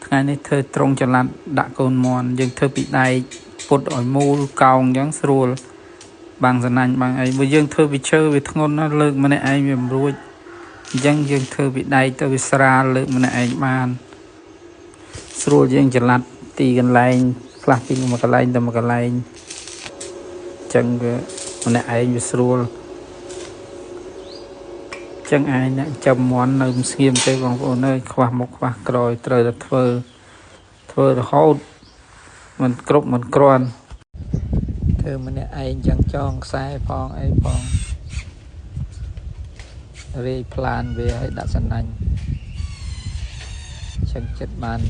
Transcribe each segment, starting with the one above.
ថ្ងៃនេះធ្វើត្រង់ចល័តដាក់កូនមន់យើងធ្វើពីដែកពុតឲ្យមូលកោងអញ្ចឹងស្រួលបាំងសណាញ់បាំងអីបើយើងធ្វើពីឈើវាធ្ងន់ណាស់លើកម្នាក់ឯងវាមិនរួចអញ្ចឹងយើងធ្វើពីដែកទៅវាស្រាលលើកម្នាក់ឯងបានស្រួលយើងចល័តទីកន្លែងខ្លះពីមួយកន្លែងទៅមួយកន្លែងអញ្ចឹងវាម្នាក់ឯងវាស្រួលចឹងឯងអ្នកចាំមន់នៅស្ងៀមទេបងប្អូនអើយខ្វះមុខខ្វះក្រោយត្រូវតែធ្វើរហូតមិនគ្រប់មិនគ្រាន់ធ្វើម្នាក់ឯងចឹងចងខ្សែផងអីផងរាយផ្លានវាឲ្យដាក់សណាញ់ចឹងចិត្តបាន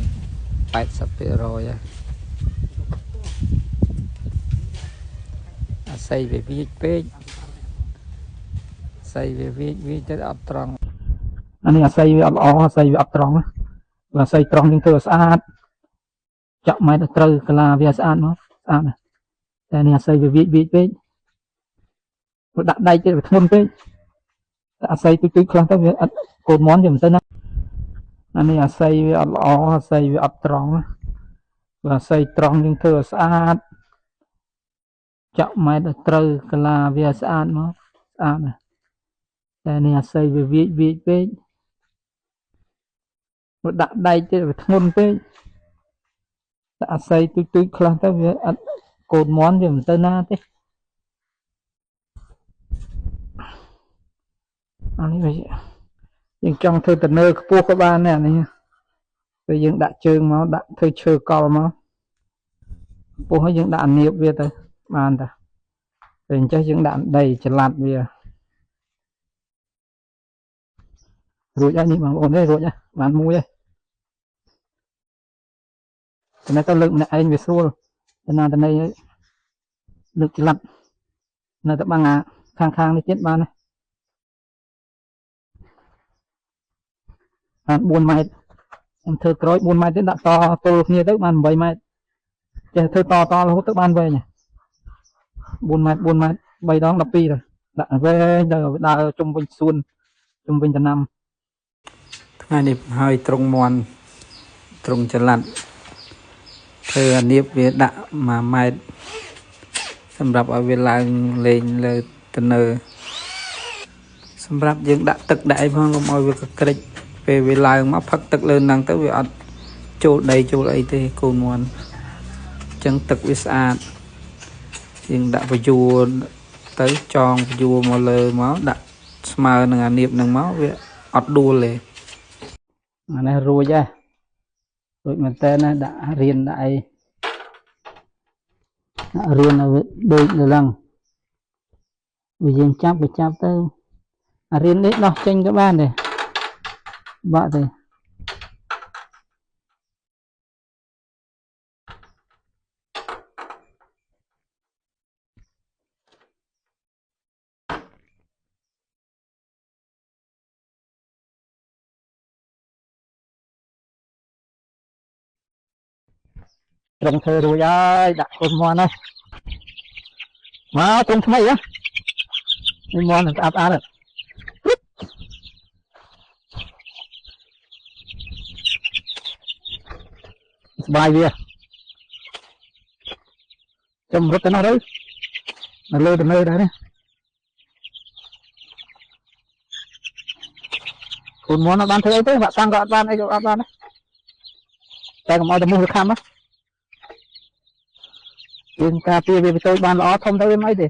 80% ហើយអាស័យវាវាចពេកអាស័យវាវាចទៅអត់ត្រង់អានេះអាស័យវាអត់ល្អអាស័យវាអត់ត្រង់បើអាស័យត្រង់យើងធ្វើឲ្យស្អាតចាក់ម៉ែទៅត្រូវកាឡាវាស្អាតមកស្អាតណាស់តែនេះអាស័យវាវាចពេកវាដាក់ដែកទៅវាធ្ងន់ពេកតែអាស័យទុយខ្លះទៅវាអត់កូនមន់វាមិនទៅណាអានេះអាស័យវាអត់ល្អអាស័យវាអត់ត្រង់បើអាស័យត្រង់យើងធ្វើឲ្យស្អាតចាក់ម៉ែទៅត្រូវកាឡាវាស្អាតមកស្អាតណាស់តែនេះអាស័យវាវាចពេកវាដាក់ដែកទៅវាធ្ងន់ពេកតែអាស័យទុយខ្លះទៅវាអត់កូនមន់វាមិនទៅណាទេអានេះវាយើងចង់ធ្វើតនើខ្ពស់ក៏បានដែរនេះពេលយើងដាក់ជើងមកដាក់ធ្វើឈើកលមកខ្ពស់ហើយយើងដាក់អានៀបវាទៅបានតាតែអញ្ចឹងយើងដាក់ដីចល័តវារួចហើយនេះបងប្អូនទេរួចហើយបានមួយហើយតែទៅលើកម្នាក់ឯងវាស្រួលតែណាតន័យលើកចល័តនៅតែបាំងអាខាងនេះទៀតបានបាន4ម៉ែត្រខ្ញុំធ្វើក្រួយ4ម៉ែត្រទៀតដាក់តទល់គ្នាទៅបាន8ម៉ែត្រចេះធ្វើតរហូតទៅបានវែង4ម៉ែត្រ3ដង12ទៅដាក់វែងទៅដើរជុំវិញសួនជុំវិញដំណាំថ្ងៃនេះហើយត្រង់មន់ត្រង់ចល័តធ្វើអានៀបវាដាក់1ម៉ែត្រសម្រាប់ឲ្យវាឡើងលេងលើតនើសម្រាប់យើងដាក់ទឹកដាក់អីផងកុំឲ្យវាកក្រិចពេលវាឡើងមកផឹកទឹកលើហ្នឹងទៅវាអត់ចូលដីចូលអីទេកូនមន់អញ្ចឹងទឹកវាស្អាតយើងដាក់បញ្យួរទៅចងបញ្យួរមកលើមកដាក់ស្មើនឹងអានៀបហ្នឹងមកវាអត់ដួលទេអានេះរួចហើយរួចមែនតើណាដាក់រៀនដាក់អីដាក់រៀនឲ្យវាដូចឡើងវាយើងចាប់ទៅអារៀននេះដោះចេញក៏បានដែរបាក់ទេត្រង់ធ្វើរួចហើយដាក់កូនមន់ហើយមកត្រង់ថ្មីហ៎នេះមន់ស្អាតស្បាយវាចាំរត់ទៅនោះទៅនៅលើទៅដែរនេះកូនមន់អត់បានធ្វើអីទេបាក់តាំងក៏អត់បានអីក៏អត់បានដែរតែកុំឲ្យតែមូសវាខាំណាយើងការពារវាទៅបានល្អធំទៅវាមិនអីទេ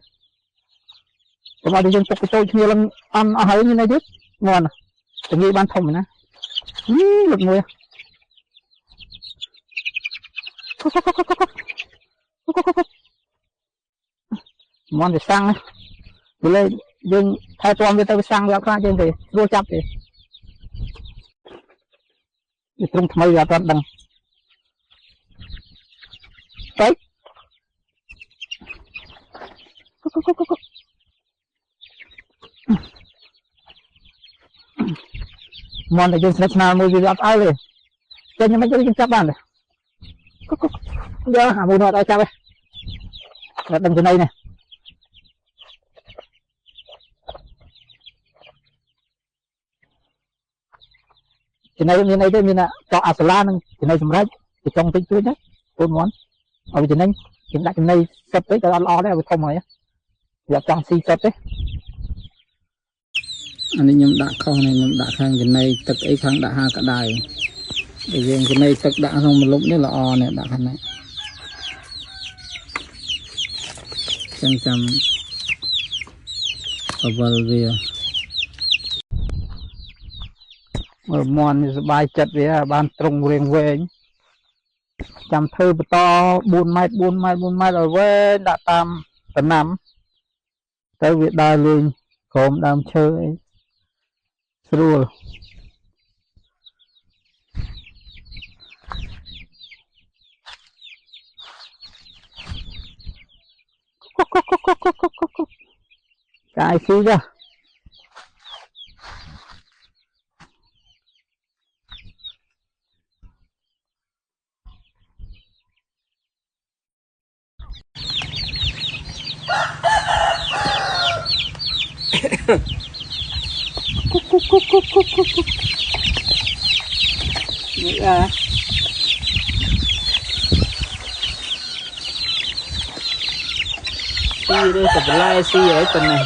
កុំឲ្យតែយើងទុកទៅគ្នាឡើងអន់អស់ហើយនេះទេមន់តែងាយបានធំណាលឹកមួយមន់វាសាំងវាលេយើងថែទាំវាទៅវាសាំងវាអត់ខ្លាចយើងទេស្រួលចាប់ទេវាត្រង់ថ្មីវាអត់ដឹងទៅមន់តែយើងស្និទ្ធស្នាលមួយវាអត់ឲ្យទេចេញមិនទៅយើងចាប់បានទេយកអាមួយនោះអត់ឲ្យចាប់ទេតែដឹងចំណៃនេះច cái này miền này thế miền cho asala nè cái này sầm rách thì trong tính chuối nhá con món ở cái này cái này sập tới cái lo đấy không rồi á giờ trong si sập đấy anh ấy nhầm đã không này nhầm đã khang cái này tất ấy khang đã ha cả đài bây giờ cái này tất đã không một lúc đấy là o này đã khang này trăm trăm ở vào về mở mòn bài chặt về ban trồng riêng về chăm thơ to 4 mét rồi về đã tam tận năm tới việc đài luôn còn đam chơi rồi cái xí ra nữa xí đây tập lai xí ở tuần này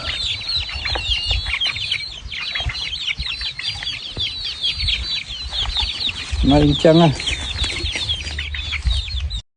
mày chăng à